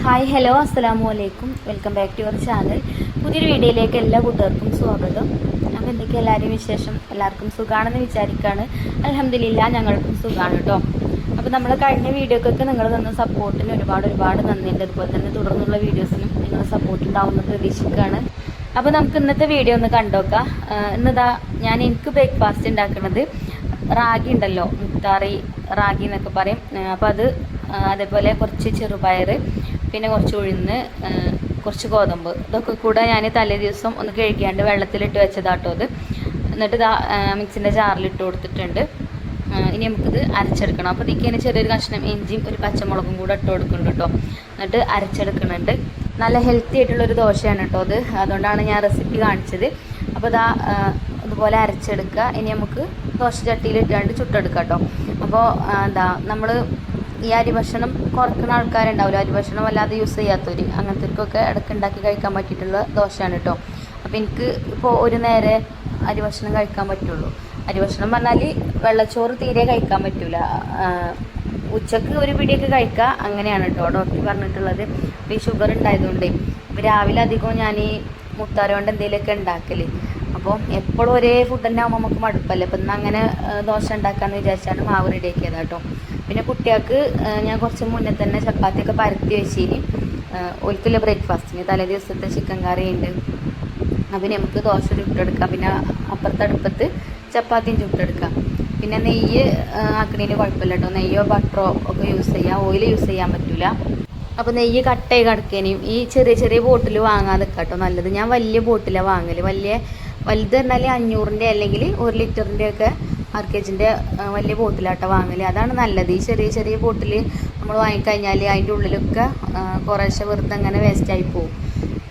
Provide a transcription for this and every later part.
Hi hello അസ്സലാമു അലൈക്കും. Welcome back to your channel. പുതിയൊരു വീഡിയോയിലേക്ക് എല്ലാ കൂട്ടുകാർക്കും സ്വാഗതം. അപ്പോൾ എന്തൊക്കെ എല്ലാവരും വിശേഷം? എല്ലാവർക്കും സുഖമാണെന്ന് വിചാരിക്കുകയാണ്. അൽഹംദുലില്ലാ ഞങ്ങൾക്കും സുഖമാണ് കേട്ടോ. അപ്പോൾ നമ്മൾ കഴിഞ്ഞ വീഡിയോക്കൊക്കെ നിങ്ങൾ തന്ന സപ്പോർട്ടിന് ഒരുപാട് നന്ദിയുണ്ട്. അതുപോലെ തന്നെ തുടർന്നുള്ള വീഡിയോസിനും നിങ്ങൾ സപ്പോർട്ട് ഉണ്ടാവുമെന്ന് പ്രതീക്ഷിക്കുകയാണ്. അപ്പോൾ നമുക്ക് ഇന്നത്തെ വീഡിയോ ഒന്ന് കണ്ടോക്കാം. എനിക്ക് ബ്രേക്ക്ഫാസ്റ്റ് ഉണ്ടാക്കുന്നത് റാഗി ഉണ്ടല്ലോ, മുത്താറി റാഗി എന്നൊക്കെ പറയും. അപ്പോൾ അതേപോലെ കുറച്ച് ചെറുപയർ, പിന്നെ കുറച്ച് ഉഴുന്ന്, കുറച്ച് ഗോതമ്പ്, ഇതൊക്കെ കൂടെ ഞാൻ തലേ ദിവസം ഒന്ന് കഴുകിയാണ്ട് വെള്ളത്തിലിട്ട് വെച്ചതാട്ടോ അത്. എന്നിട്ട് മിക്സിൻ്റെ ജാറിലിട്ട് കൊടുത്തിട്ടുണ്ട്. ഇനി നമുക്കിത് അരച്ചെടുക്കണം. അപ്പോൾ ഇതിക്ക് തന്നെ ചെറിയൊരു കഷ്ണം ഇഞ്ചിയും ഒരു പച്ചമുളകും കൂടെ ഇട്ട് കൊടുക്കുന്നുണ്ട് കേട്ടോ. എന്നിട്ട് അരച്ചെടുക്കുന്നുണ്ട്. നല്ല ഹെൽത്തി ആയിട്ടുള്ളൊരു ദോശയാണ് കേട്ടോ അത്. അതുകൊണ്ടാണ് ഞാൻ റെസിപ്പി കാണിച്ചത്. അപ്പോൾ അതുപോലെ അരച്ചെടുക്കുക. ഇനി നമുക്ക് ദോശ ചട്ടിയിലിട്ടാണ്ട് ചുട്ടെടുക്കാം കേട്ടോ. അപ്പോൾ നമ്മൾ ഈ അരി ഭക്ഷണം കുറക്കുന്ന ആൾക്കാരുണ്ടാവില്ല, അരി ഭക്ഷണം അല്ലാതെ യൂസ് ചെയ്യാത്തവർ, അങ്ങനത്തെവർക്കൊക്കെ ഇടയ്ക്ക് ഉണ്ടാക്കി കഴിക്കാൻ പറ്റിയിട്ടുള്ള ദോശയാണ് കേട്ടോ. അപ്പോൾ എനിക്ക് ഇപ്പോൾ ഒരു നേരെ അരി ഭക്ഷണം കഴിക്കാൻ പറ്റുള്ളൂ. അരി ഭക്ഷണം പറഞ്ഞാൽ വെള്ളച്ചോറ് തീരെ കഴിക്കാൻ പറ്റില്ല. ഉച്ചക്ക് ഒരു പിടിയൊക്കെ കഴിക്കുക, അങ്ങനെയാണ് കേട്ടോ ഡോക്ടർ പറഞ്ഞിട്ടുള്ളത്. അപ്പോൾ ഈ ഷുഗർ ഉണ്ടായതുകൊണ്ട് ഇപ്പോൾ രാവിലെ അധികവും ഞാൻ ഈ മുത്താര കൊണ്ട് എന്തെങ്കിലുമൊക്കെ ഉണ്ടാക്കൽ. അപ്പോൾ എപ്പോഴും ഒരേ ഫുഡ് തന്നെ ആകുമ്പോൾ നമുക്ക് മടുപ്പല്ലേ. അപ്പം ഇന്ന് അങ്ങനെ ദോശ ഉണ്ടാക്കാമെന്ന് വിചാരിച്ചാണ് മാവ് റെഡിയാക്കിയത് കേട്ടോ. പിന്നെ കുട്ടികൾക്ക് ഞാൻ കുറച്ച് മുന്നേ തന്നെ ചപ്പാത്തിയൊക്കെ പരത്തി വെച്ചിന് ഒരിക്കലും ബ്രേക്ക്ഫാസ്റ്റിന്. തലേ ദിവസത്തെ ചിക്കൻ കറി ഉണ്ട്. അപ്പം നമുക്ക് ദോശ ചുട്ടെടുക്കാം. പിന്നെ അപ്പുറത്തെ അടുപ്പത്ത് ചപ്പാത്തിയും ചുട്ടെടുക്കാം. പിന്നെ നെയ്യ് ആക്കണേന് കുഴപ്പമില്ല കേട്ടോ. നെയ്യോ ബട്ടറോ ഒക്കെ യൂസ് ചെയ്യാം, ഓയിൽ യൂസ് ചെയ്യാൻ പറ്റില്ല. അപ്പോൾ നെയ്യ് കട്ടയായി കിടക്കാനും ഈ ചെറിയ ബോട്ടിൽ വാങ്ങാതെ കേട്ടോ നല്ലത്. ഞാൻ വലിയ ബോട്ടിലാണ് വാങ്ങൽ. വലുത് പറഞ്ഞാൽ 500ൻ്റെ അല്ലെങ്കിൽ 1 ലിറ്ററിൻ്റെ ഒക്കെ ആർക്കേജിൻ്റെ വലിയ ബോട്ടിലാട്ടോ വാങ്ങൽ. അതാണ് നല്ലത്. ഈ ചെറിയ ബോട്ടിൽ നമ്മൾ വാങ്ങിക്കഴിഞ്ഞാൽ അതിൻ്റെ ഉള്ളിലൊക്കെ കുറേശ്ശെ വെറുതെ അങ്ങനെ വേസ്റ്റായി പോകും.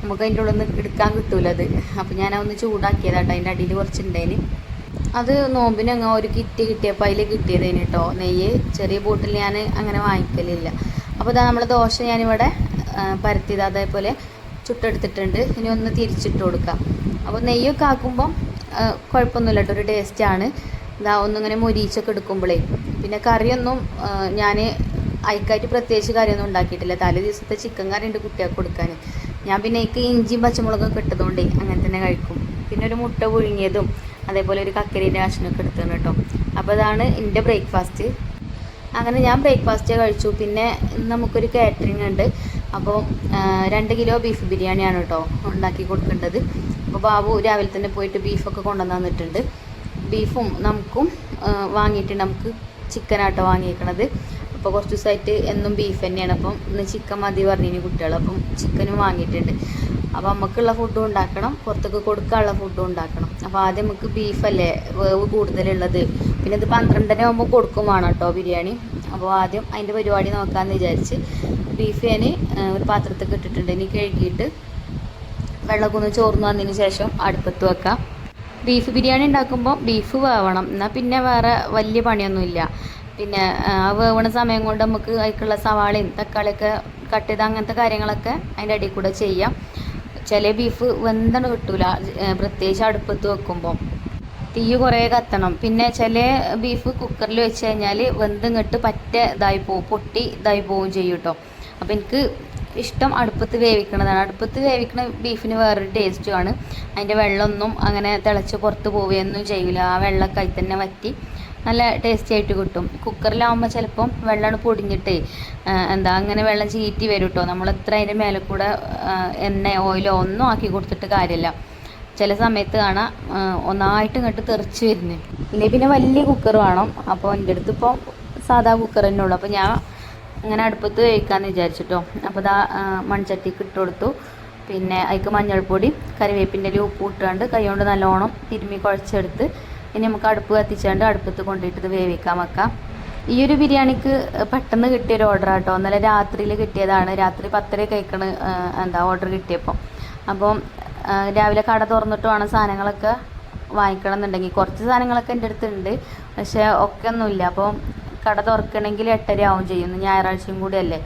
നമുക്ക് അതിൻ്റെ ഉള്ളിൽ നിന്ന് എടുക്കാൻ കിട്ടൂല അത്. അപ്പോൾ ഞാനതൊന്ന് ചൂടാക്കിയതാട്ടോ. അതിൻ്റെ അടിയിൽ കുറച്ചുണ്ടേന്. അത് നോമ്പിന് അങ്ങ് ഒരു കിറ്റ് കിട്ടിയപ്പോൾ അതിൽ കിട്ടിയതേന് കേട്ടോ നെയ്യ്. ചെറിയ ബോട്ടിൽ ഞാൻ അങ്ങനെ വാങ്ങിക്കലില്ല. അപ്പോൾ നമ്മൾ ദോശ ഞാനിവിടെ പരത്തിയത് അതേപോലെ ചുട്ടെടുത്തിട്ടുണ്ട്. ഇനി ഒന്ന് തിരിച്ചിട്ട് കൊടുക്കാം. അപ്പോൾ നെയ്യൊക്കെ ആക്കുമ്പം കുഴപ്പമൊന്നുമില്ല കേട്ടോ, ഒരു ടേസ്റ്റാണ്. ഒന്നിങ്ങനെ മൊരിച്ചൊക്കെ എടുക്കുമ്പോഴേ. പിന്നെ കറിയൊന്നും ഞാൻ അയക്കായിട്ട് പ്രത്യേകിച്ച് കറിയൊന്നും ഉണ്ടാക്കിയിട്ടില്ല. തലേ ദിവസത്തെ ചിക്കൻ കറി ഉണ്ട് കുട്ടികൾക്ക് കൊടുക്കാൻ. ഞാൻ പിന്നെ എനിക്ക് ഇഞ്ചിയും പച്ചമുളകൊക്കെ ഇട്ടതുകൊണ്ടേ അങ്ങനെ തന്നെ കഴിക്കും. പിന്നെ ഒരു മുട്ട പുഴുങ്ങിയതും അതേപോലെ ഒരു കക്കരിൻ്റെ കഷ്ണമൊക്കെ എടുത്തതാണ് കേട്ടോ. അപ്പോൾ അതാണ് എൻ്റെ ബ്രേക്ക്ഫാസ്റ്റ്. അങ്ങനെ ഞാൻ ബ്രേക്ക്ഫാസ്റ്റ് കഴിച്ചു. പിന്നെ നമുക്കൊരു കാറ്ററിംഗ് ഉണ്ട്. അപ്പോൾ 2 കിലോ ബീഫ് ബിരിയാണിയാണ് കേട്ടോ ഉണ്ടാക്കി കൊടുക്കേണ്ടത്. അപ്പോൾ ബാബു രാവിലെ തന്നെ പോയിട്ട് ബീഫൊക്കെ കൊണ്ടുവന്ന് തന്നിട്ടുണ്ട്. ബീഫും നമുക്കും വാങ്ങിയിട്ടുണ്ട്. നമുക്ക് ചിക്കനാട്ടോ വാങ്ങിയേക്കണത്. അപ്പോൾ കുറച്ച് ദിവസമായിട്ട് എന്നും ബീഫ് തന്നെയാണ്. അപ്പം ഇന്ന് ചിക്കൻ മതി പറഞ്ഞിന് കുട്ടികൾ. അപ്പം ചിക്കനും വാങ്ങിയിട്ടുണ്ട്. അപ്പോൾ നമുക്കുള്ള ഫുഡും ഉണ്ടാക്കണം, പുറത്തൊക്കെ കൊടുക്കാനുള്ള ഫുഡും ഉണ്ടാക്കണം. അപ്പോൾ ആദ്യം നമുക്ക് ബീഫല്ലേ വേവ് കൂടുതലുള്ളത്. പിന്നെ ഇത് 12:30 ആകുമ്പോൾ കൊടുക്കും വേണം കേട്ടോ ബിരിയാണി. അപ്പോൾ ആദ്യം അതിൻ്റെ പരിപാടി നോക്കാമെന്ന് വിചാരിച്ച് ബീഫ് ഞാൻ ഒരു പാത്രത്തിൽ ഇട്ടിട്ടുണ്ട്. ഇനി കഴുകിയിട്ട് വെള്ളമൊക്കെ ഒന്ന് ചോർന്ന് വന്നതിന് ശേഷം അടുപ്പത്ത് വെക്കാം. ബീഫ് ബിരിയാണി ഉണ്ടാക്കുമ്പോൾ ബീഫ് വേവണം, എന്നാൽ പിന്നെ വേറെ വലിയ പണിയൊന്നുമില്ല. പിന്നെ വേവണ സമയം കൊണ്ട് നമുക്ക് അതിലേക്കുള്ള സവാളയും തക്കാളിയൊക്കെ കട്ട് ചെയ്ത് അങ്ങനത്തെ കാര്യങ്ങളൊക്കെ അതിൻ്റെ അടിയിൽ കൂടെ ചെയ്യാം. ചില ബീഫ് വെന്തണ് കിട്ടൂല, പ്രത്യേകിച്ച് അടുപ്പത്ത് വെക്കുമ്പോൾ തീ കുറേ കത്തണം. പിന്നെ ചില ബീഫ് കുക്കറിൽ വെച്ച് കഴിഞ്ഞാൽ വെന്തിങ്ങട്ട് പൊട്ടി ഇതായി പോവുകയും ചെയ്യും കേട്ടോ. അപ്പോൾ എനിക്ക് ഇഷ്ടം അടുപ്പത്ത് വേവിക്കണതാണ്. അടുപ്പത്ത് വേവിക്കണ ബീഫിന് വേറൊരു ടേസ്റ്റുമാണ്. അതിൻ്റെ വെള്ളമൊന്നും അങ്ങനെ തിളച്ച് പുറത്ത് പോവുകയൊന്നും ചെയ്യില്ല. ആ വെള്ളമൊക്കെ അതിൽ തന്നെ വറ്റി നല്ല ടേസ്റ്റി ആയിട്ട് കിട്ടും. കുക്കറിലാവുമ്പോൾ ചിലപ്പം വെള്ളം പൊടിഞ്ഞിട്ട് അങ്ങനെ വെള്ളം ചീറ്റി വരും കേട്ടോ. നമ്മൾ എത്ര അതിൻ്റെ മേലെ കൂടെ എണ്ണയോ ഓയിലോ ഒന്നും ആക്കി കൊടുത്തിട്ട് കാര്യമില്ല. ചില സമയത്ത് കാണാം ഒന്നായിട്ട് ഇങ്ങോട്ട് തെറിച്ച് വരുന്നത്. ഇല്ലെങ്കിൽ പിന്നെ വലിയ കുക്കർ വേണം. അപ്പോൾ എൻ്റെ അടുത്ത് ഇപ്പോൾ സാധാ കുക്കർ തന്നെ ഉള്ളൂ. അപ്പോൾ ഞാൻ അങ്ങനെ അടുപ്പത്ത് വേവിക്കാമെന്ന് വിചാരിച്ചിട്ടോ. അപ്പോൾ മൺചട്ടിക്ക് ഇട്ട് കൊടുത്തു. പിന്നെ അതിക്ക് മഞ്ഞൾപ്പൊടി കറിവേപ്പിൻ്റെ ഉപ്പ് ഇട്ടുകൊണ്ട് കൈകൊണ്ട് നല്ലോണം തിരുമ്മി കുഴച്ചെടുത്ത് ഇനി നമുക്ക് അടുപ്പ് കത്തിച്ചുകൊണ്ട് അടുപ്പത്ത് കൊണ്ടിട്ട് ഇത് വേവിക്കാൻ വെക്കാം. ഈ ഒരു ബിരിയാണിക്ക് പെട്ടെന്ന് കിട്ടിയൊരു ഓർഡർ ആട്ടോ. ഇന്നലെ രാത്രിയിൽ കിട്ടിയതാണ്. രാത്രി 10:30 കഴിക്കണ ഓർഡർ കിട്ടിയപ്പോൾ. അപ്പം രാവിലെ കട തുറന്നിട്ട് വേണം സാധനങ്ങളൊക്കെ വാങ്ങിക്കണം എന്നുണ്ടെങ്കിൽ. കുറച്ച് സാധനങ്ങളൊക്കെ എൻ്റെ അടുത്തുണ്ട്, പക്ഷേ ഒക്കെ ഒന്നുമില്ല. അപ്പോൾ കട തുറക്കണമെങ്കിൽ 8:30 ആവും ചെയ്യും. ഞായറാഴ്ചയും കൂടി അല്ലേ.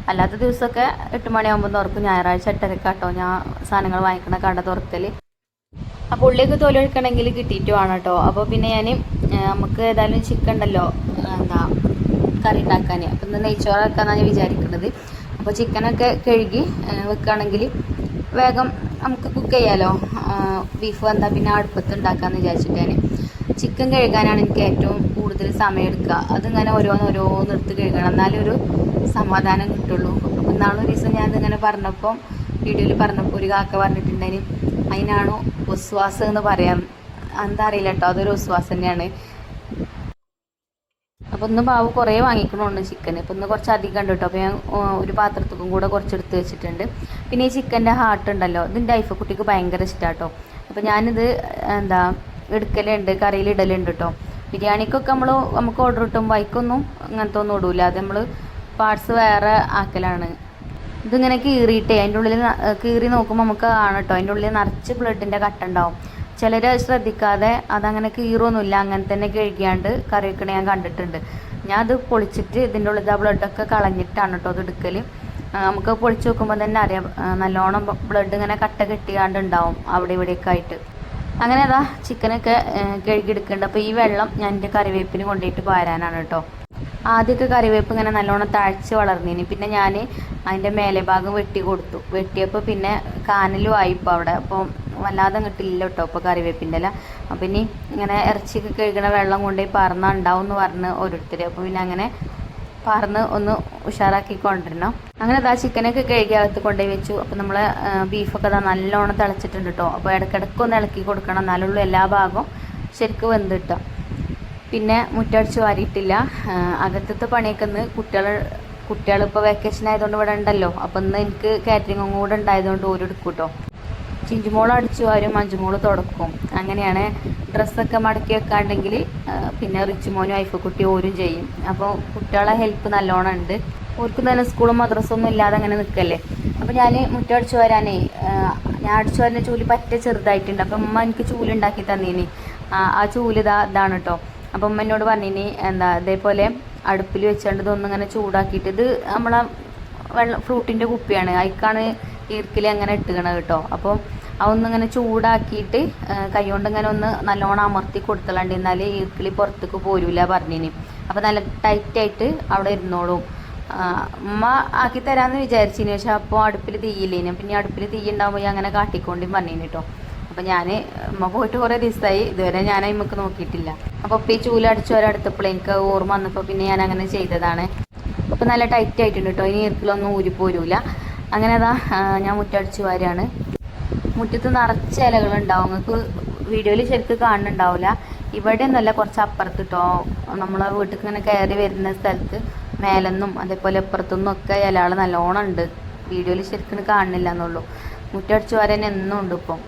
അല്ലാത്ത ദിവസമൊക്കെ 8 മണിയാകുമ്പോൾ തുറക്കും. ഞായറാഴ്ച 8:30 ആട്ടോ ഞാൻ സാധനങ്ങൾ വാങ്ങിക്കണ കട തുറക്കൽ. അപ്പോൾ ഉള്ളിയൊക്കെ തൊലിയെടുക്കണമെങ്കിൽ കിട്ടിയിട്ട് വേണം കേട്ടോ. അപ്പോൾ പിന്നെ നമുക്ക് ഏതായാലും ചിക്കൻ ഉണ്ടല്ലോ കറി ഉണ്ടാക്കാൻ. അപ്പം ഇന്ന് നെയ്ച്ചോറാക്കാന്നാണ് ഞാൻ വിചാരിക്കുന്നത്. അപ്പോൾ ചിക്കനൊക്കെ കഴുകി വെക്കുകയാണെങ്കിൽ വേഗം നമുക്ക് കുക്ക് ചെയ്യാമല്ലോ. ബീഫ് വന്നാൽ പിന്നെ അടുപ്പത്ത് ഉണ്ടാക്കാമെന്ന് വിചാരിച്ചിട്ട് ഞാൻ ചിക്കൻ കഴുകാനാണ് എനിക്ക് ഏറ്റവും കൂടുതൽ സമയം എടുക്കുക. അതിങ്ങനെ ഓരോന്നെടുത്ത് കഴുകണം, എന്നാലും ഒരു സമാധാനം കിട്ടുള്ളൂ. അപ്പോൾ ഇന്നാളൊരു ദിവസം ഞാനിങ്ങനെ പറഞ്ഞപ്പോൾ വീഡിയോയിൽ പറഞ്ഞപ്പോൾ ഒരു കാക്ക പറഞ്ഞിട്ടുണ്ടെങ്കിൽ അതിനാണോ വിശ്വാസം എന്ന് പറയാം. എന്താ അറിയില്ല കേട്ടോ, അതൊരു വിശ്വാസം തന്നെയാണ്. അപ്പോൾ ഇന്ന് ബാബു കുറേ വാങ്ങിക്കണമുണ്ട് ചിക്കൻ. അപ്പോൾ ഇന്ന് കുറച്ച് അധികം ഉണ്ട് കേട്ടോ. അപ്പോൾ ഞാൻ ഒരു പാത്രത്തിലും കൂടെ കുറച്ചെടുത്ത് വെച്ചിട്ടുണ്ട്. പിന്നെ ഈ ചിക്കൻ്റെ ഹാർട്ട് ഉണ്ടല്ലോ, ഇതിൻ്റെ ഐഫക്കുട്ടിക്ക് ഭയങ്കര ഇഷ്ടമാണ് കേട്ടോ. അപ്പോൾ ഞാനിത് എടുക്കലുണ്ട്, കറിയിൽ ഇടലുണ്ട് കേട്ടോ. ബിരിയാണിക്കൊക്കെ നമുക്ക് ഓർഡർ കിട്ടുമ്പോൾ ബൈക്കൊന്നും അങ്ങനത്തെ ഒന്നും ഇടൂല, അത് നമ്മൾ പാർട്സ് വേറെ ആക്കലാണ്. ഇതിങ്ങനെ കീറിയിട്ടേ അതിൻ്റെ ഉള്ളിൽ കീറി നോക്കുമ്പോൾ നമുക്ക് കാണാം കേട്ടോ, അതിൻ്റെ ഉള്ളിൽ നിറച്ച് ബ്ലഡിൻ്റെ കട്ട ഉണ്ടാവും. ചിലർ ശ്രദ്ധിക്കാതെ അതങ്ങനെ കീറൊന്നുമില്ല, അങ്ങനെ തന്നെ കഴുകിയാണ്ട് കറി വെക്കണ ഞാൻ കണ്ടിട്ടുണ്ട്. ഞാൻ അത് പൊളിച്ചിട്ട് ഇതിൻ്റെ ഉള്ളിൽ ബ്ലഡൊക്കെ കളഞ്ഞിട്ടാണ് കേട്ടോ അത് എടുക്കൽ. നമുക്ക് പൊളിച്ച് നോക്കുമ്പോൾ തന്നെ അറിയാം നല്ലോണം ബ്ലഡ് ഇങ്ങനെ കട്ട കെട്ടിയാണ്ട് ഉണ്ടാവും അവിടെ ഇവിടെയൊക്കെ ആയിട്ട്. അങ്ങനെ അതാ ചിക്കനൊക്കെ കഴുകിയെടുക്കുന്നുണ്ട്. അപ്പോൾ ഈ വെള്ളം ഞാൻ എൻ്റെ കറിവേപ്പിന് കൊണ്ടുപോയിട്ട് പാരാനാണ് കേട്ടോ. ആദ്യമൊക്കെ കറിവേപ്പ് ഇങ്ങനെ നല്ലോണം താഴ്ച വളർന്നേന്, പിന്നെ ഞാൻ അതിൻ്റെ മേലെ ഭാഗം വെട്ടി കൊടുത്തു. വെട്ടിയപ്പോൾ പിന്നെ കാനലും ആയിപ്പോൾ അവിടെ. അപ്പോൾ വല്ലാതെ കിട്ടില്ല കേട്ടോ ഇപ്പോൾ കറിവേപ്പിൻ്റെ ഇല. അപ്പം ഇനി ഇങ്ങനെ ഇറച്ചിയൊക്കെ കഴുകണ വെള്ളം കൊണ്ടുപോയി പറന്നാൽ ഉണ്ടാവും എന്ന് പറഞ്ഞ് ഓരോരുത്തർ. അപ്പോൾ പിന്നെ അങ്ങനെ പറന്ന് ഒന്ന് ഉഷാറാക്കി കൊണ്ടിരണം. അങ്ങനെ അതാ ചിക്കനൊക്കെ കഴുകി അകത്ത് കൊണ്ടുപോയി വെച്ചു. അപ്പോൾ നമ്മൾ ബീഫൊക്കെ അതാ നല്ലോണം തിളച്ചിട്ടുണ്ട് കേട്ടോ. അപ്പോൾ ഇടയ്ക്കിടയ്ക്കൊന്ന് ഇളക്കി കൊടുക്കണം, എന്നാലുള്ളൂ എല്ലാ ഭാഗവും ശരിക്കും വെന്ത് കിട്ടുക. പിന്നെ മുറ്റടിച്ച് വാരിയിട്ടില്ല. അകത്തത്തെ പണിയൊക്കെ ഇന്ന് കുട്ടികളിപ്പോൾ വെക്കേഷൻ ആയതുകൊണ്ട് ഇവിടെ ഉണ്ടല്ലോ. അപ്പോൾ ഇന്ന് എനിക്ക് കാറ്ററിങ്ങും കൂടെ ഉണ്ടായതുകൊണ്ട് ഓരോ എടുക്കും കേട്ടോ. ചിഞ്ചുമോൾ അടിച്ചു വാരും, മഞ്ചുമോൾ തുടക്കും. അങ്ങനെയാണ്. ഡ്രസ്സൊക്കെ മടക്കി വെക്കാണ്ടെങ്കിൽ പിന്നെ റിച്ചുമോനും ഐഫക്കുട്ടി ഓരും ചെയ്യും. അപ്പോൾ കുട്ടികളെ ഹെൽപ്പ് നല്ലോണം ഉണ്ട്. ഓർക്ക് തന്നെ സ്കൂളും മദ്രസൊന്നും ഇല്ലാതെ അങ്ങനെ നിൽക്കല്ലേ. അപ്പോൾ ഞാൻ മുറ്റം അടിച്ചു വരാനേ, ഞാൻ അടിച്ചു വരുന്ന ചൂല് പറ്റ ചെറുതായിട്ടുണ്ട്. അപ്പം ഉമ്മ എനിക്ക് ചൂലുണ്ടാക്കി തന്നീനി. ആ ചൂല് ഇതാണ് കേട്ടോ. അപ്പം ഉമ്മ എന്നോട് പറഞ്ഞിനി ഇതേപോലെ അടുപ്പിൽ വെച്ചുകൊണ്ട് ഇതൊന്നും ഇങ്ങനെ ചൂടാക്കിയിട്ട്, ഇത് നമ്മളെ ഫ്രൂട്ടിൻ്റെ കുപ്പിയാണ്, അതിക്കാണ് ഈർക്കിൽ അങ്ങനെ ഇട്ടുകണത് കേട്ടോ. അപ്പോൾ അതൊന്നിങ്ങനെ ചൂടാക്കിയിട്ട് കൈ കൊണ്ട് ഇങ്ങനെ ഒന്ന് നല്ലോണം അമർത്തി കൊടുത്തലാണ്ട്, എന്നാൽ ഈർക്കിളി പുറത്തേക്ക് പോരൂല പറഞ്ഞിനി. അപ്പോൾ നല്ല ടൈറ്റായിട്ട് അവിടെ ഇരുന്നോളും. ഉമ്മ ആക്കി തരാമെന്ന് വിചാരിച്ചിന്, പക്ഷെ അപ്പോൾ അടുപ്പിൽ തീയില്ലേനും. പിന്നെ അടുപ്പിൽ തീ ഉണ്ടാകുമ്പോൾ അങ്ങനെ കാട്ടിക്കൊണ്ടും പറഞ്ഞിന് കേട്ടോ. അപ്പോൾ ഞാൻ ഉമ്മ പോയിട്ട് കുറേ ദിവസമായി, ഇതുവരെ ഞാൻ അതിമ്മക്ക് നോക്കിയിട്ടില്ല. അപ്പോൾ ഇപ്പോൾ ഈ ചൂലടിച്ച് ഒരടുത്തപ്പോൾ എനിക്ക് ഓർമ്മ വന്നപ്പോൾ പിന്നെ ഞാൻ അങ്ങനെ ചെയ്തതാണ്. അപ്പോൾ നല്ല ടൈറ്റ് ആയിട്ടുണ്ട് കേട്ടോ, ഇനി ഈർക്കിലൊന്നും ഊരിപ്പോരൂല. അങ്ങനെ അതാ ഞാൻ മുറ്റടിച്ച് വാരാണ്. മുറ്റത്ത് നിറച്ച് ഇലകളുണ്ടാവും, നിങ്ങൾക്ക് വീഡിയോയിൽ ശരിക്കും കാണുന്നുണ്ടാവില്ല. ഇവിടെ ഒന്നുമല്ല, കുറച്ച് അപ്പുറത്ത് കേട്ടോ. നമ്മളെ വീട്ടിൽ ഇങ്ങനെ കയറി വരുന്ന സ്ഥലത്ത് മേലെന്നും അതേപോലെ അപ്പുറത്തുനിന്നും ഒക്കെ ഇലകൾ നല്ലോണം ഉണ്ട്. വീഡിയോയിൽ ശരിക്കും കാണുന്നില്ല എന്നുള്ളൂ. മുറ്റടിച്ച് വാരാൻ എന്നും ഉണ്ട് ഇപ്പം.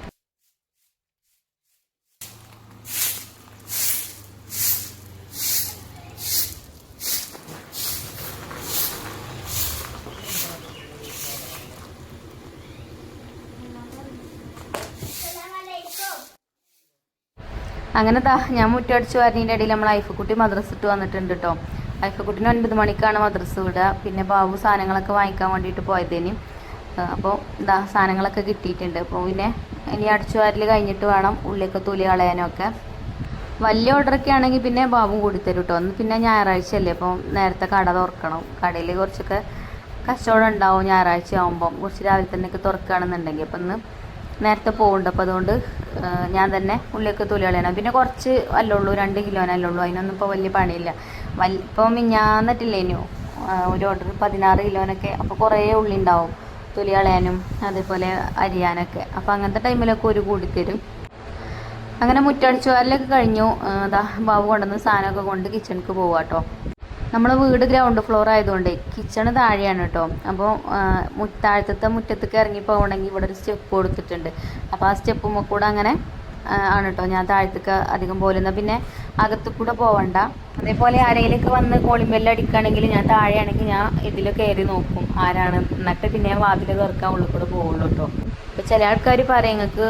അങ്ങനെ ഞാൻ മുറ്റടിച്ച് വരുന്നതിൻ്റെ ഇടയിൽ നമ്മൾ ഐഫക്കുട്ടി മദ്രസ ഇട്ട് വന്നിട്ടുണ്ട് കേട്ടോ. ഐഫക്കുട്ടിന് 9 മണിക്കാണ് മദ്രസ വിടുക. പിന്നെ ബാബു സാധനങ്ങളൊക്കെ വാങ്ങിക്കാൻ വേണ്ടിയിട്ട് പോയതിന്. അപ്പോൾ സാധനങ്ങളൊക്കെ കിട്ടിയിട്ടുണ്ട്. അപ്പോൾ പിന്നെ ഇനി അടിച്ചു വാരൽ കഴിഞ്ഞിട്ട് വേണം ഉള്ളിയൊക്കെ തൊലി കളയാനൊക്കെ. വലിയ ഓർഡറൊക്കെ ആണെങ്കിൽ പിന്നെ ബാബു കൂടി തരും കേട്ടോ. ഒന്ന് പിന്നെ ഞായറാഴ്ച അല്ലേ, അപ്പോൾ നേരത്തെ കട തുറക്കണം. കടയിൽ കുറച്ചൊക്കെ കച്ചവടം ഉണ്ടാവും ഞായറാഴ്ച ആകുമ്പം. കുറച്ച് രാവിലെ തന്നെയൊക്കെ തുറക്കുകയാണെന്നുണ്ടെങ്കിൽ. അപ്പം ഇന്ന് നേരത്തെ പോകുന്നുണ്ട്. അപ്പോൾ അതുകൊണ്ട് ഞാൻ തന്നെ ഉള്ളിയൊക്കെ തൊലി കളയണം. പിന്നെ കുറച്ച് അല്ലുള്ളൂ, 2 കിലോനല്ലേ ഉള്ളൂ. അതിനൊന്നും ഇപ്പോൾ വലിയ പണിയില്ല. ഇപ്പോൾ മിഞ്ഞാന്നിട്ടില്ലേനു ഒരു ഓർഡർ 16 കിലോനൊക്കെ. അപ്പോൾ കുറേ ഉള്ളി ഉണ്ടാവും തൊലി കളയാനും അതേപോലെ അരിയാനൊക്കെ. അപ്പോൾ അങ്ങനത്തെ ടൈമിലൊക്കെ ഒരു കൂടി തരും. അങ്ങനെ മുറ്റടിച്ചു വാരലൊക്കെ കഴിഞ്ഞു. ബാബു കൊണ്ടുവന്ന് സാധനമൊക്കെ കൊണ്ട് കിച്ചണിക്ക് പോവാം കേട്ടോ. നമ്മളെ വീട് ഗ്രൗണ്ട് ഫ്ലോർ ആയതുകൊണ്ട് കിച്ചണ് താഴെയാണ് കേട്ടോ. അപ്പോൾ താഴത്തെ മുറ്റത്തേക്ക് ഇറങ്ങി പോകണമെങ്കിൽ ഇവിടെ ഒരു സ്റ്റെപ്പ് കൊടുത്തിട്ടുണ്ട്. അപ്പോൾ ആ സ്റ്റെപ്പുമ്പോൾ കൂടെ അങ്ങനെ ആണ് കേട്ടോ ഞാൻ താഴത്തേക്ക് അധികം പോലുന്നത്. പിന്നെ അകത്ത് കൂടെ പോവണ്ട. അതേപോലെ ആരെങ്കിലൊക്കെ വന്ന് കോളിംഗ് ബെല്ല് അടിക്കുകയാണെങ്കിൽ ഞാൻ താഴെയാണെങ്കിൽ ഞാൻ ഇതിൽ കയറി നോക്കും ആരാണ്, എന്നിട്ട് പിന്നെ വാതിൽ തുറക്കാൻ ഉള്ളിൽ കൂടെ പോവുള്ളൂ കേട്ടോ. അപ്പോൾ ചില ആൾക്കാർ പറയും നിങ്ങൾക്ക്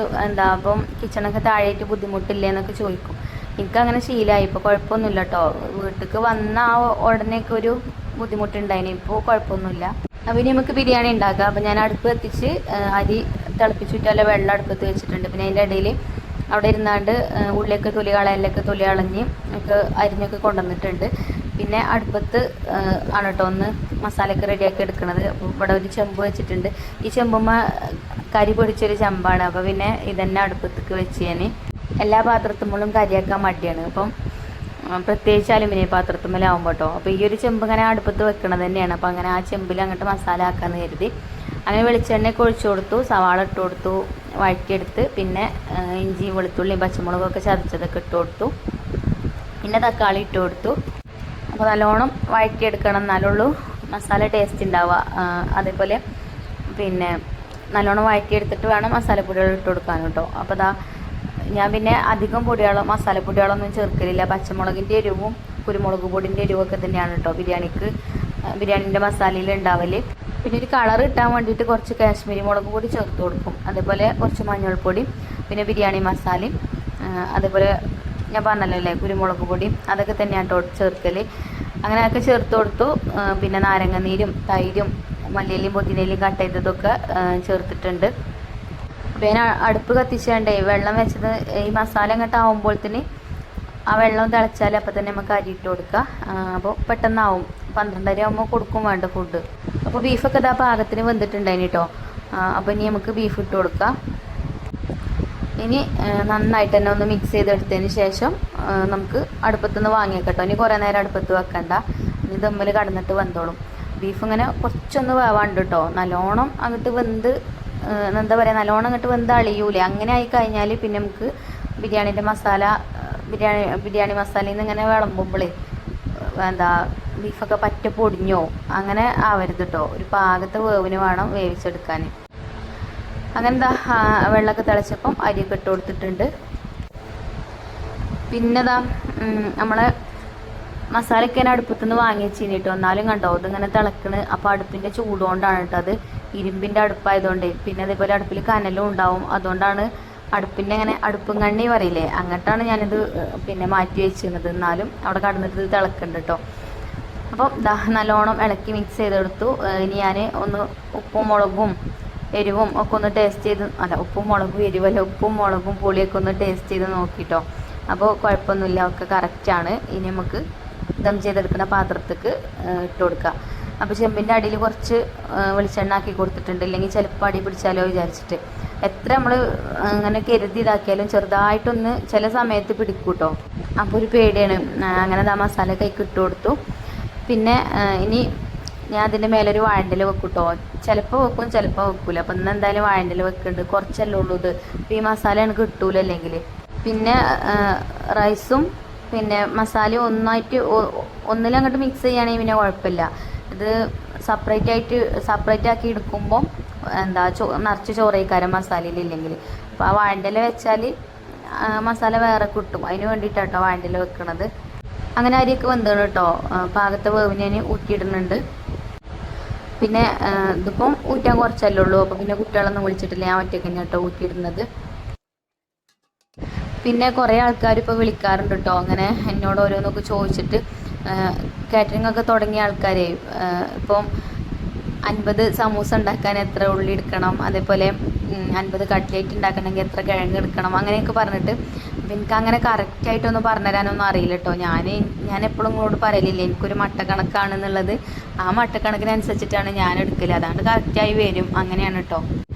അപ്പം കിച്ചണൊക്കെ താഴെയായിട്ട് ബുദ്ധിമുട്ടില്ലേ എന്നൊക്കെ ചോദിക്കും. എനിക്കങ്ങനെ ശീലമായി. ഇപ്പോൾ കുഴപ്പമൊന്നുമില്ല കേട്ടോ. വീട്ടിലേക്ക് വന്ന ആ ഉടനെയൊക്കെ ഒരു ബുദ്ധിമുട്ടുണ്ടായിന്, ഇപ്പോൾ കുഴപ്പമൊന്നുമില്ല. അപ്പോൾ ഇനി നമുക്ക് ബിരിയാണി ഉണ്ടാക്കാം. അപ്പോൾ ഞാൻ അടുപ്പ് കത്തിച്ച് അരി തിളപ്പിച്ചിട്ടല്ല വെള്ളം അടുപ്പത്ത് വെച്ചിട്ടുണ്ട്. പിന്നെ അതിൻ്റെ ഇടയിൽ അവിടെ ഇരുന്നാണ്ട് ഉള്ളിയൊക്കെ തൊലി കളയലൊക്കെ തൊലി കളഞ്ഞ് ഒക്കെ അരിഞ്ഞൊക്കെ കൊണ്ടുവന്നിട്ടുണ്ട്. പിന്നെ അടുപ്പത്ത് ആണ് കേട്ടോ ഒന്ന് മസാലയൊക്കെ റെഡിയാക്കി എടുക്കുന്നത്. അപ്പോൾ ഇവിടെ ഒരു ചെമ്പ് വെച്ചിട്ടുണ്ട്. ഈ ചെമ്പുമ്മ കരി പൊടിച്ചൊരു ചെമ്പാണ്. അപ്പോൾ പിന്നെ ഇതന്നെ അടുപ്പത്തേക്ക് വെച്ച് ഞാൻ എല്ലാ പാത്രത്തുമ്പോഴും കരിയാക്കാൻ മടിയാണ്. അപ്പം പ്രത്യേകിച്ച് അലുമിനിയം പാത്രത്തുമ്മലാവുമ്പോൾ കേട്ടോ. അപ്പോൾ ഈ ഒരു ചെമ്പ് ഇങ്ങനെ അടുപ്പത്ത് വെക്കണത് തന്നെയാണ്. അപ്പോൾ അങ്ങനെ ആ ചെമ്പിൽ അങ്ങോട്ട് മസാല ആക്കാമെന്ന് കരുതി അങ്ങനെ വെളിച്ചെണ്ണയൊക്കെ ഒഴിച്ചു കൊടുത്തു, സവാള ഇട്ട് കൊടുത്തു, വഴറ്റിയെടുത്ത് പിന്നെ ഇഞ്ചി വെളുത്തുള്ളിയും പച്ചമുളകൊക്കെ ചതച്ചതൊക്കെ ഇട്ട് കൊടുത്തു, പിന്നെ തക്കാളി ഇട്ട് കൊടുത്തു. അപ്പോൾ നല്ലോണം വഴറ്റിയെടുക്കണം, എന്നാലുള്ളൂ മസാല ടേസ്റ്റ് ഉണ്ടാവുക. അതേപോലെ പിന്നെ നല്ലോണം വഴറ്റിയെടുത്തിട്ട് വേണം മസാലപ്പൊടികൾ ഇട്ട് കൊടുക്കാൻ കേട്ടോ. അപ്പോൾ ഞാൻ പിന്നെ അധികം മസാലപ്പൊടികളൊന്നും ചേർക്കലില്ല. പച്ചമുളകിൻ്റെ എരിവും കുരുമുളക് പൊടിൻ്റെ എരിവൊക്കെ തന്നെയാണ് കേട്ടോ ബിരിയാണീൻ്റെ മസാലയിൽ ഉണ്ടാവല്. പിന്നെ ഒരു കളർ കിട്ടാൻ വേണ്ടിയിട്ട് കുറച്ച് കാശ്മീരി മുളക് പൊടി ചേർത്ത് കൊടുക്കും, അതേപോലെ കുറച്ച് മഞ്ഞൾപ്പൊടി, പിന്നെ ബിരിയാണി മസാലയും, അതേപോലെ ഞാൻ പറഞ്ഞല്ലോ അല്ലേ കുരുമുളക് പൊടിയും അതൊക്കെ തന്നെയാണ് കേട്ടോ ചേർക്കൽ. അങ്ങനെയൊക്കെ ചേർത്ത് കൊടുത്തു. പിന്നെ നാരങ്ങനീരും തൈരും മല്ലിയിലയും പുതിനയിലയും കട്ട് ചെയ്തതൊക്കെ ചേർത്തിട്ടുണ്ട്. അപ്പോൾ ഞാൻ അടുപ്പ് കത്തിച്ചേണ്ടേ വെള്ളം വെച്ചത് ഈ മസാല അങ്ങോട്ട് ആവുമ്പോഴത്തേന് ആ വെള്ളം തിളച്ചാൽ അപ്പോൾ തന്നെ നമുക്ക് അരിയിട്ട് കൊടുക്കുക. അപ്പോൾ പെട്ടെന്നാവും. 12:30 ആകുമ്പോൾ കൊടുക്കും വേണ്ട ഫുഡ്. അപ്പോൾ ബീഫൊക്കെ ഇതാ പാകത്തിന് വെന്തിട്ടുണ്ടായിന് കേട്ടോ. അപ്പോൾ ഇനി നമുക്ക് ബീഫ് ഇട്ട് കൊടുക്കാം. ഇനി നന്നായിട്ട് തന്നെ ഒന്ന് മിക്സ് ചെയ്തെടുത്തതിന് ശേഷം നമുക്ക് അടുപ്പത്തുനിന്ന് വാങ്ങിയേക്കട്ടോ. ഇനി കുറേ നേരം അടുപ്പത്ത് വെക്കണ്ട, ഇനി ദമ്മിൽ കടന്നിട്ട് വെന്തോളും. ബീഫ് ഇങ്ങനെ കുറച്ചൊന്ന് വേവാണ്ട് കേട്ടോ. നല്ലോണം അങ്ങോട്ട് വെന്ത് എന്താ പറയുക, നല്ലോണം അങ്ങോട്ട് വെന്ത് അളിയൂലേ. അങ്ങനെ ആയിക്കഴിഞ്ഞാൽ പിന്നെ നമുക്ക് ബിരിയാണി മസാലയിൽ നിന്ന് ഇങ്ങനെ വിളമ്പുമ്പോഴേ ബീഫൊക്കെ പറ്റ പൊടിഞ്ഞോ അങ്ങനെ ആവരുത് കേട്ടോ. ഒരു പാകത്തെ വേവിന് വേണം വേവിച്ചെടുക്കാൻ. അങ്ങനെ വെള്ളമൊക്കെ തിളച്ചപ്പം അരിയൊക്കെ ഇട്ട് കൊടുത്തിട്ടുണ്ട്. പിന്നെ നമ്മളെ മസാലയൊക്കെ ഞാൻ അടുപ്പത്തുനിന്ന് വാങ്ങി വെച്ചിന് കേട്ടോ. എന്നാലും കണ്ടോ ഇതിങ്ങനെ തിളക്കണ്. അപ്പോൾ അടുപ്പിൻ്റെ ചൂടുകൊണ്ടാണ് കേട്ടോ, അത് ഇരുമ്പിൻ്റെ അടുപ്പായതുകൊണ്ടേ. പിന്നെ അതേപോലെ അടുപ്പിൽ കനലും ഉണ്ടാവും, അതുകൊണ്ടാണ് അടുപ്പിൻ്റെ ഇങ്ങനെ അടുപ്പും കണ്ണി പറയില്ലേ, അങ്ങോട്ടാണ് ഞാനിത് പിന്നെ മാറ്റി വെച്ചിരുന്നത്. എന്നാലും അവിടെ കടന്നിട്ട് ഇത് തിളക്കുന്നുണ്ട് കേട്ടോ. അപ്പം നല്ലോണം ഇളക്കി മിക്സ് ചെയ്തെടുത്തു. ഇനി ഞാൻ ഒന്ന് ഉപ്പും മുളകും എരിവും ഒക്കെ ഒന്ന് ടേസ്റ്റ് ചെയ്ത്, ഉപ്പും മുളകും എരിവല്ല, ഉപ്പും മുളകും പുളിയൊക്കെ ഒന്ന് ടേസ്റ്റ് ചെയ്ത് നോക്കിട്ടോ. അപ്പോൾ കുഴപ്പമൊന്നുമില്ല, ഒക്കെ കറക്റ്റാണ്. ഇനി നമുക്ക് ദം ചെയ്തെടുക്കുന്ന പാത്രത്തേക്ക് ഇട്ട് കൊടുക്കുക. അപ്പോൾ ചെമ്പിൻ്റെ അടിയിൽ കുറച്ച് വെളിച്ചെണ്ണ ആക്കി കൊടുത്തിട്ടുണ്ട്, ഇല്ലെങ്കിൽ ചിലപ്പോൾ അടി പിടിച്ചാലോ വിചാരിച്ചിട്ട്. എത്ര നമ്മൾ അങ്ങനെ കരുതി ഇതാക്കിയാലും ചെറുതായിട്ടൊന്ന് ചില സമയത്ത് പിടിക്കും കേട്ടോ. അപ്പോൾ ഒരു പേടിയാണ്. അങ്ങനെ മസാല കൈക്ക് ഇട്ട് കൊടുത്തു. പിന്നെ ഇനി ഞാൻ അതിൻ്റെ മേലൊരു വാഴൻ്റെല വെക്കും കേട്ടോ. ചിലപ്പോൾ വെക്കും ചിലപ്പോൾ വെക്കൂല. അപ്പം ഇന്ന് എന്തായാലും വാഴൻ്റെല വെക്കുന്നുണ്ട്, കുറച്ചല്ലേ ഉള്ളൂ ഇത്. ഈ മസാല എനിക്ക് കിട്ടൂല അല്ലെങ്കിൽ. പിന്നെ റൈസും പിന്നെ മസാലയും ഒന്നിലങ്ങോട്ട് മിക്സ് ചെയ്യുകയാണെങ്കിൽ പിന്നെ കുഴപ്പമില്ല. ഇത് സെപ്പറേറ്റ് ആക്കി എടുക്കുമ്പോൾ നിറച്ച് ചോറയിക്കാരം മസാലയിലില്ലെങ്കിൽ. അപ്പോൾ ആ വാഴൻ്റെല വെച്ചാൽ മസാല വേറെ കിട്ടും, അതിന് വേണ്ടിയിട്ടാണ് കേട്ടോ വാഴൻ്റെല വെക്കണത്. അങ്ങനെ അരിയൊക്കെ വെന്താണ് കേട്ടോ. പാകത്തെ വേവിന് ഞാൻ ഊറ്റിയിടുന്നുണ്ട്. പിന്നെ ഇതിപ്പം ഊറ്റാൻ കുറച്ചല്ലേ ഉള്ളൂ. അപ്പോൾ പിന്നെ കുട്ടികളൊന്നും വിളിച്ചിട്ടില്ല, ഞാൻ ഒറ്റയ്ക്ക് തന്നെ കേട്ടോ ഊറ്റിയിടുന്നത്. പിന്നെ കുറേ ആൾക്കാർ ഇപ്പോൾ വിളിക്കാറുണ്ട് കേട്ടോ, അങ്ങനെ എന്നോട് ഓരോന്നൊക്കെ ചോദിച്ചിട്ട്. കാറ്ററിംഗ് ഒക്കെ തുടങ്ങിയ ആൾക്കാരെ ഇപ്പം 50 സമൂസ ഉണ്ടാക്കാൻ എത്ര ഉള്ളി എടുക്കണം, അതേപോലെ 50 കട്ട്ലേറ്റ് ഉണ്ടാക്കണമെങ്കിൽ എത്ര കിഴങ്ങ് എടുക്കണം, അങ്ങനെയൊക്കെ പറഞ്ഞിട്ട്. അപ്പം എനിക്ക് അങ്ങനെ കറക്റ്റായിട്ടൊന്നും പറഞ്ഞുതരാനൊന്നും അറിയില്ല കേട്ടോ. ഞാൻ എപ്പോഴും ഇങ്ങോട്ട് പറയലില്ല, എനിക്കൊരു മട്ടക്കണക്കാണെന്നുള്ളത്. ആ മട്ടക്കണക്കിനനുസരിച്ചിട്ടാണ് ഞാൻ എടുക്കൽ, അതാണ്ട് കറക്റ്റായി വരും. അങ്ങനെയാണ് കേട്ടോ.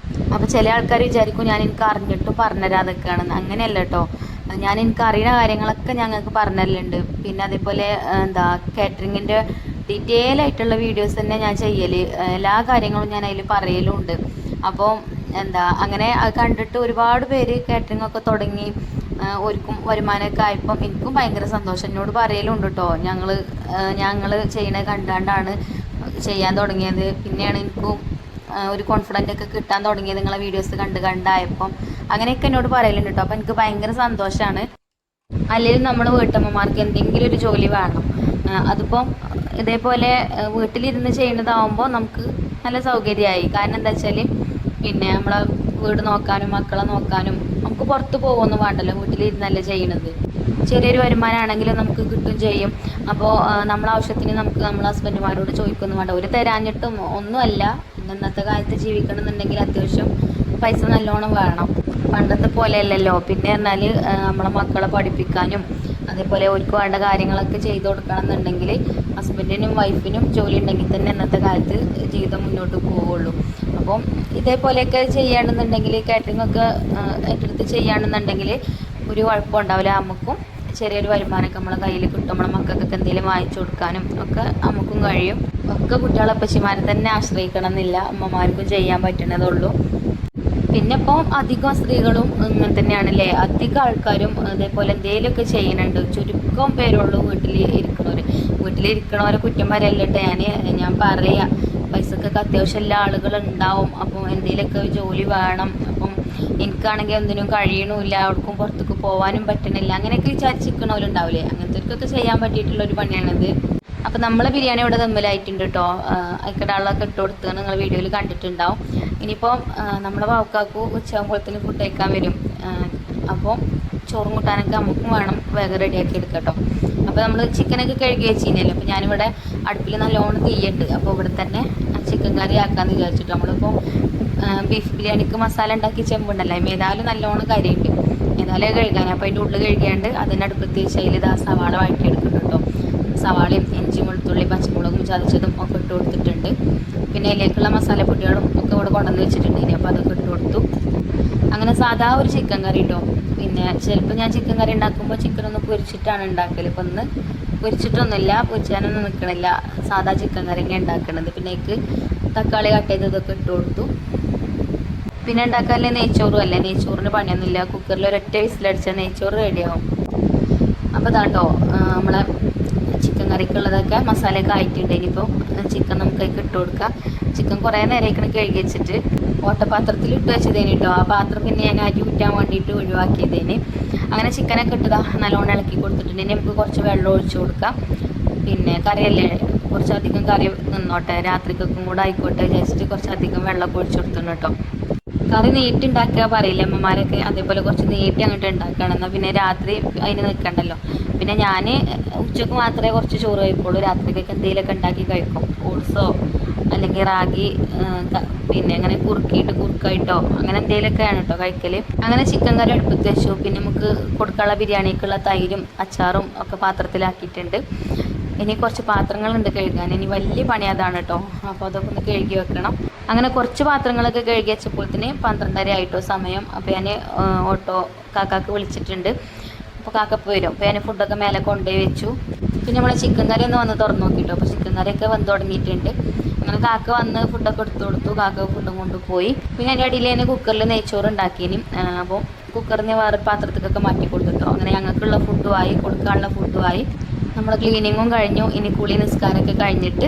അപ്പോൾ ചില ആൾക്കാർ വിചാരിക്കും ഞാൻ എനിക്ക് അറിഞ്ഞിട്ടും പറഞ്ഞുതരാതൊക്കെയാണെന്ന്. അങ്ങനെയല്ല കേട്ടോ. എനിക്ക് അറിയുന്ന കാര്യങ്ങളൊക്കെ ഞങ്ങൾക്ക് പറഞ്ഞുതരലുണ്ട്. പിന്നെ അതേപോലെ കാറ്ററിങ്ങിൻ്റെ ഡീറ്റെയിൽ ആയിട്ടുള്ള വീഡിയോസ് തന്നെ ഞാൻ ചെയ്യൽ, എല്ലാ കാര്യങ്ങളും ഞാൻ അതിൽ പറയലുണ്ട്. അപ്പോൾ അങ്ങനെ അത് കണ്ടിട്ട് ഒരുപാട് പേര് കാറ്ററിംഗ് ഒക്കെ തുടങ്ങി ഒരുക്കും വരുമാനമൊക്കെ ആയപ്പം എനിക്കും ഭയങ്കര സന്തോഷം. എന്നോട് പറയലുണ്ട് കേട്ടോ, ഞങ്ങൾ ചെയ്യണത് കണ്ടാണ്ടാണ് ചെയ്യാൻ തുടങ്ങിയത്. പിന്നെയാണ് എനിക്കും ഒരു കോൺഫിഡൻ്റ് ഒക്കെ കിട്ടാൻ തുടങ്ങിയത് നിങ്ങളെ വീഡിയോസ് കണ്ടായപ്പം. അങ്ങനെയൊക്കെ എന്നോട് പറയലുണ്ട് കേട്ടോ. അപ്പോൾ എനിക്ക് ഭയങ്കര സന്തോഷമാണ്. അല്ലെങ്കിൽ നമ്മുടെ വീട്ടമ്മമാർക്ക് എന്തെങ്കിലും ഒരു ജോലി വേണം. അതിപ്പം ഇതേപോലെ വീട്ടിലിരുന്ന് ചെയ്യുന്നതാവുമ്പോൾ നമുക്ക് നല്ല സൗകര്യമായി. കാരണം എന്താ വെച്ചാൽ പിന്നെ നമ്മളെ വീട് നോക്കാനും മക്കളെ നോക്കാനും നമുക്ക് പുറത്ത് പോകുമൊന്നും വേണ്ടല്ലോ, വീട്ടിലിരുന്നല്ലേ ചെയ്യണത്. ചെറിയൊരു വരുമാനമാണെങ്കിലും നമുക്ക് കിട്ടും ചെയ്യും. അപ്പോൾ നമ്മളെ ആവശ്യത്തിന് നമുക്ക് നമ്മളെ ഹസ്ബൻഡുമാരോട് ചോദിക്കൊന്നും വേണ്ട, ഒരു തരാഞ്ഞിട്ടും ഒന്നുമല്ല. ഇന്നത്തെ കാലത്ത് ജീവിക്കണമെന്നുണ്ടെങ്കിൽ അത്യാവശ്യം പൈസ നല്ലോണം വേണം, പണ്ടത്തെ പോലെയല്ലല്ലോ. പിന്നെ പറഞ്ഞാൽ നമ്മളെ മക്കളെ പഠിപ്പിക്കാനും അതേപോലെ അവർക്ക് വേണ്ട കാര്യങ്ങളൊക്കെ ചെയ്തു കൊടുക്കണം എന്നുണ്ടെങ്കിൽ ഹസ്ബൻഡിനും വൈഫിനും ജോലി ഉണ്ടെങ്കിൽ തന്നെ ഇന്നത്തെ കാലത്ത് ജീവിതം മുന്നോട്ട് പോവുള്ളൂ. അപ്പം ഇതേപോലെയൊക്കെ ചെയ്യുകയാണെന്നുണ്ടെങ്കിൽ കാറ്ററിംഗ് ഒക്കെ ഏറ്റെടുത്ത് ചെയ്യുകയാണെന്നുണ്ടെങ്കിൽ ഒരു കുഴപ്പമുണ്ടാവില്ല. നമുക്കും ചെറിയൊരു വരുമാനമൊക്കെ നമ്മളെ കയ്യിൽ കിട്ടും. നമ്മളെ മക്കൾക്കൊക്കെ എന്തെങ്കിലും വാങ്ങിച്ചു കൊടുക്കാനും ഒക്കെ നമുക്കും കഴിയും. ഒക്കെ കുട്ടികളെ അപ്പച്ചിമാരെ തന്നെ ആശ്രയിക്കണം എന്നില്ല, അമ്മമാർക്കും ചെയ്യാൻ പറ്റുന്നതുള്ളൂ. പിന്നെ ഇപ്പോൾ അധികം സ്ത്രീകളും ഇങ്ങനെ തന്നെയാണല്ലേ, അധികം ആൾക്കാരും അതേപോലെ എന്തെങ്കിലുമൊക്കെ ചെയ്യുന്നുണ്ട്. ചുരുക്കം പേരുള്ളൂ വീട്ടിലിരിക്കണവരെ കുറ്റം പറയല്ലിട്ട് ഞാൻ പറയാം. പൈസക്കൊക്കെ അത്യാവശ്യമുള്ള ആളുകളുണ്ടാവും. അപ്പം എന്തെങ്കിലുമൊക്കെ ജോലി വേണം. അപ്പം എനിക്കാണെങ്കിൽ ഒന്നിനും കഴിയണമില്ല, അവർക്കും പുറത്തേക്ക് പോകാനും പറ്റണില്ല, അങ്ങനെയൊക്കെ വിചാരിച്ചിരിക്കണവരുണ്ടാവില്ലേ. അങ്ങനത്തെവർക്കൊക്കെ ചെയ്യാൻ പറ്റിയിട്ടുള്ളൊരു പണിയാണിത്. അപ്പം നമ്മളെ ബിരിയാണി ഇവിടെ ദമ്മിലായിട്ടുണ്ട് കേട്ടോ. അയക്കടാളൊക്കെ ഇട്ട് കൊടുത്ത് നിങ്ങൾ വീഡിയോയിൽ കണ്ടിട്ടുണ്ടാവും. ഇനിയിപ്പോൾ നമ്മളെ വാവക്കാക്കു ഉച്ചയാകുമ്പോഴത്തേന് ഫുഡ് കഴിക്കാൻ വരും. അപ്പോൾ ചോറും കൂട്ടാനൊക്കെ നമുക്കും വേണം വേഗം റെഡിയാക്കി എടുക്കാം കേട്ടോ. അപ്പോൾ നമ്മൾ ചിക്കനൊക്കെ കഴുകി വെച്ചിരുന്നല്ലോ. അപ്പോൾ ഞാനിവിടെ അടുപ്പിൽ നല്ലോണം തീയുണ്ട്. അപ്പോൾ ഇവിടെ തന്നെ ചിക്കൻ കറി ആക്കാമെന്ന് വിചാരിച്ചിട്ട് നമ്മളിപ്പോൾ ബീഫ് ബിരിയാണിക്ക് മസാല ഉണ്ടാക്കി ചെമ്പുണ്ടല്ലോ, ഏതായാലും നല്ലോണം കറിയുണ്ട്, ഏതായാലും കഴുകാൻ. അപ്പോൾ അതിൻ്റെ ഉള്ളിൽ കഴുകിയാണ്ട് അതിൻ്റെ അടുപ്പത്ത് വെച്ച് അതിൽ സവാള വഴറ്റിയെടുക്കുന്നുണ്ട് കേട്ടോ. സവാളയും ഇഞ്ചി വെളുത്തുള്ളി പച്ചമുളകും ചതച്ചതും ഒക്കെ ഇട്ട് കൊടുത്തിട്ടുണ്ട്. പിന്നെ അതിലേക്കുള്ള മസാലപ്പൊടികളും ഒക്കെ ഇവിടെ കൊണ്ടുവന്ന് വെച്ചിട്ടുണ്ട്. ഇനി അപ്പോൾ അതൊക്കെ ഇട്ട് കൊടുത്തു. അങ്ങനെ സാധാ ഒരു ചിക്കൻ കറി കേട്ടോ. പിന്നെ ചിലപ്പോൾ ഞാൻ ചിക്കൻ കറി ഉണ്ടാക്കുമ്പോൾ ചിക്കനൊന്ന് പൊരിച്ചിട്ടാണ് ഉണ്ടാക്കൽ. ഇപ്പം ഒന്ന് പൊരിച്ചിട്ടൊന്നുമില്ല, പൊരിച്ചാനൊന്നും നിൽക്കണില്ല, സാധാ ചിക്കൻ കറി തന്നെ ഉണ്ടാക്കണത്. പിന്നെ എനിക്ക് തക്കാളി കട്ട് ചെയ്തതൊക്കെ ഇട്ട് കൊടുത്തു. പിന്നെ ഉണ്ടാക്കാനല്ലേ നെയ്ച്ചോറും അല്ലേ, നെയ്ച്ചോറിന് പണിയൊന്നുമില്ല, കുക്കറിൽ ഒരൊറ്റ വിസിലടിച്ചാൽ നെയ്ച്ചോറ് റെഡിയാവും. അപ്പോൾ ഇതാട്ടോ നമ്മളെ ചിക്കൻ കറിക്കുള്ളതൊക്കെ മസാലയൊക്കെ ആയിട്ടുണ്ട്. ഇനിയിപ്പോൾ ചിക്കൻ നമുക്ക് അതിൽ ഇട്ട് കൊടുക്കാം. ചിക്കൻ കുറേ നേരമായിക്കണ് കഴുകി വെച്ചിട്ട് ഓട്ടപാത്രത്തിൽ ഇട്ട് വെച്ചതേന് കേട്ടോ. ആ പാത്രം പിന്നെ ഞാൻ അരി ഊറ്റാൻ വേണ്ടിയിട്ട് ഒഴിവാക്കിയതേന്. അങ്ങനെ ചിക്കനൊക്കെ ഇട്ടതാ നല്ലോണം ഇളക്കി കൊടുത്തിട്ടുണ്ട്. ഇനി നമുക്ക് കുറച്ച് വെള്ളം ഒഴിച്ചു കൊടുക്കാം. പിന്നെ കറിയല്ലേ, കുറച്ചധികം കറി നിന്നോട്ടെ, രാത്രിക്കൊക്കെ കൂടെ ആയിക്കോട്ടെ വിചാരിച്ചിട്ട് കുറച്ചധികം വെള്ളമൊക്കെ ഒഴിച്ചു കൊടുത്തിട്ടുണ്ട് കേട്ടോ. കറി നീട്ടി ഉണ്ടാക്കുക പറയില്ല അമ്മമാരൊക്കെ, അതേപോലെ കുറച്ച് നീട്ടി അങ്ങോട്ട് ഉണ്ടാക്കണം. എന്നാൽ പിന്നെ രാത്രി അതിന് നിൽക്കണ്ടല്ലോ. പിന്നെ ഞാൻ ഉച്ചക്ക് മാത്രമേ കുറച്ച് ചോറ് കഴിക്കുള്ളൂ, രാത്രിക്കൊക്കെ എന്തെങ്കിലുമൊക്കെ ഉണ്ടാക്കി കഴിക്കും. ഓട്സോ അല്ലെങ്കിൽ റാഗി, പിന്നെ അങ്ങനെ കുറുക്കായിട്ടോ അങ്ങനെ എന്തെങ്കിലുമൊക്കെയാണ് കേട്ടോ കഴിക്കൽ. അങ്ങനെ ചിക്കൻ കറി അടുപ്പത്ത് വെച്ചു. പിന്നെ നമുക്ക് കൊടുക്കാനുള്ള ബിരിയാണിക്കുള്ള തൈരും അച്ചാറും ഒക്കെ പാത്രത്തിലാക്കിയിട്ടുണ്ട്. ഇനി കുറച്ച് പാത്രങ്ങളുണ്ട് കഴുകാൻ. ഇനി വലിയ പണി അതാണ് കേട്ടോ. അപ്പോൾ അതൊക്കെ ഒന്ന് കഴുകി വെക്കണം. അങ്ങനെ കുറച്ച് പാത്രങ്ങളൊക്കെ കഴുകി വെച്ചപ്പോഴത്തേന് 12:30 ആയിട്ടോ സമയം. അപ്പോൾ ഞാൻ ഓട്ടോ കാക്കാക്ക് വിളിച്ചിട്ടുണ്ട്. അപ്പോൾ കാക്കപ്പ് വരും. അപ്പോൾ ഞാൻ ഫുഡൊക്കെ മേലെ കൊണ്ടുപോയി വെച്ചു. പിന്നെ നമ്മളെ ചിക്കൻ കറി ഒന്ന് വന്ന് തുറന്നു നോക്കിയിട്ടോ. അപ്പോൾ ചിക്കൻ കറിയൊക്കെ വന്ന് തുടങ്ങിയിട്ടുണ്ട്. അങ്ങനെ കാക്ക വന്ന് ഫുഡൊക്കെ എടുത്തു കൊടുത്തു. കാക്ക ഫുഡും കൊണ്ടുപോയി. പിന്നെ അതിൻ്റെ അടിയിൽ തന്നെ കുക്കറിൽ നെയ്ച്ചോറ് ഉണ്ടാക്കിയിനി. അപ്പോൾ കുക്കറിന് വേറെ പാത്രത്തിലൊക്കെ മാറ്റി കൊടുത്തിട്ടോ. അങ്ങനെ ഞങ്ങൾക്കുള്ള ഫുഡുമായി, കൊടുക്കാനുള്ള ഫുഡുമായി. നമ്മൾ ക്ലീനിങ്ങും കഴിഞ്ഞു. ഇനി കുളി നിസ്കാരമൊക്കെ കഴിഞ്ഞിട്ട്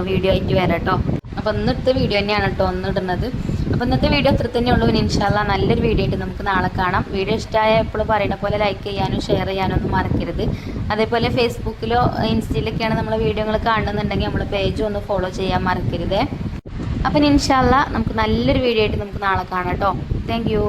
വീഡിയോ ആയിട്ട് വരാം കേട്ടോ. അപ്പോൾ ഇന്നത്തെ വീഡിയോ തന്നെയാണ് കേട്ടോ ഇടുന്നത്. അപ്പോൾ ഇന്നത്തെ വീഡിയോ അത്ര തന്നെ ഉള്ളൂ. ഇനി ഇൻഷാ അല്ലാഹ് നല്ലൊരു വീഡിയോ ആയിട്ട് നമുക്ക് നാളെ കാണാം. വീഡിയോ ഇഷ്ടമായ എപ്പോഴും പറയുന്ന പോലെ ലൈക്ക് ചെയ്യാനും ഷെയർ ചെയ്യാനും ഒന്നും മറക്കരുത്. അതേപോലെ ഫേസ്ബുക്കിലോ ഇൻസ്റ്റയിലൊക്കെയാണ് നമ്മളെ വീഡിയോകൾ കാണുന്നുണ്ടെങ്കിൽ നമ്മളെ പേജും ഒന്ന് ഫോളോ ചെയ്യാൻ മറക്കരുത്. അപ്പം ഇൻഷാ അല്ലാഹ് നമുക്ക് നല്ലൊരു വീഡിയോ ആയിട്ട് നമുക്ക് നാളെ കാണാം കേട്ടോ. Thank you.